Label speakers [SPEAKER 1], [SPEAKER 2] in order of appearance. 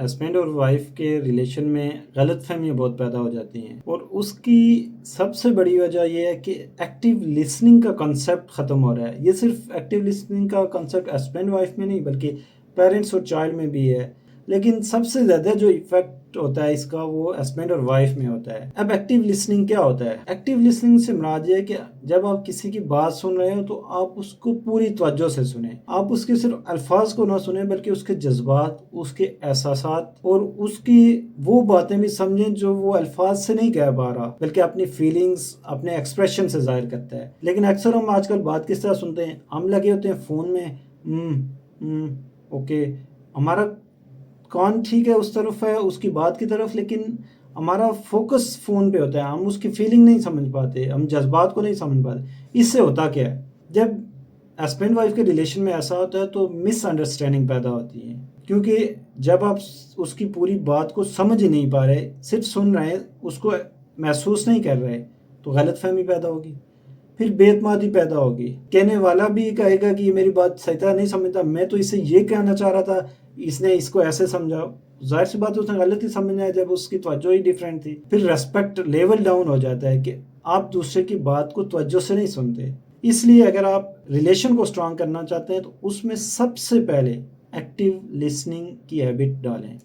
[SPEAKER 1] Husband اور wife کے relation میں غلط فہمیاں بہت پیدا ہو جاتی ہیں، اور اس کی سب سے بڑی وجہ یہ ہے کہ ایکٹیو لسننگ کا کنسیپٹ ختم ہو رہا ہے۔ یہ صرف ایکٹیو لسننگ کا کنسیپٹ ہسبینڈ وائف میں نہیں بلکہ پیرنٹس اور چائلڈ میں بھی ہے، لیکن سب سے زیادہ جو ایفیکٹ ہوتا ہے اس کا وہ ہسبینڈ اور وائف میں ہوتا ہے۔ اب ایکٹیو لسننگ کیا ہوتا ہے؟ ایکٹیو لسننگ سے مراد یہ ہے کہ جب آپ کسی کی بات سن رہے ہو تو آپ اس کو پوری توجہ سے سنیں، آپ اس کے صرف الفاظ کو نہ سنیں بلکہ اس کے جذبات، اس کے احساسات اور اس کی وہ باتیں بھی سمجھیں جو وہ الفاظ سے نہیں کہہ پا رہا بلکہ اپنی فیلنگز، اپنے ایکسپریشن سے ظاہر کرتا ہے۔ لیکن اکثر ہم آج کل بات کس طرح سنتے ہیں؟ ہم لگے ہوتے ہیں فون میں، اوکے، ہمارا کان ٹھیک ہے اس طرف ہے اس کی بات کی طرف، لیکن ہمارا فوکس فون پہ ہوتا ہے، ہم اس کی فیلنگ نہیں سمجھ پاتے، ہم جذبات کو نہیں سمجھ پاتے۔ اس سے ہوتا کیا ہے؟ جب ہسبینڈ وائف کے ریلیشن میں ایسا ہوتا ہے تو مس انڈرسٹینڈنگ پیدا ہوتی ہے، کیونکہ جب آپ اس کی پوری بات کو سمجھ ہی نہیں پا رہے، صرف سن رہے ہیں، اس کو محسوس نہیں کر رہے، تو غلط فہمی پیدا ہوگی، پھر بے اعتمادی پیدا ہوگی۔ کہنے والا بھی کہے گا کہ یہ میری بات صحیح طرح نہیں سمجھتا، میں تو اس سے یہ کہنا چاہ رہا تھا، اس نے اس کو ایسے سمجھا۔ ظاہر سی بات اس نے غلط ہی سمجھنا ہے جب اس کی توجہ ہی ڈیفرنٹ تھی۔ پھر ریسپیکٹ لیول ڈاؤن ہو جاتا ہے کہ آپ دوسرے کی بات کو توجہ سے نہیں سنتے۔ اس لیے اگر آپ ریلیشن کو اسٹرانگ کرنا چاہتے ہیں تو اس میں سب سے پہلے ایکٹیو لسننگ کی ہیبٹ ڈالیں۔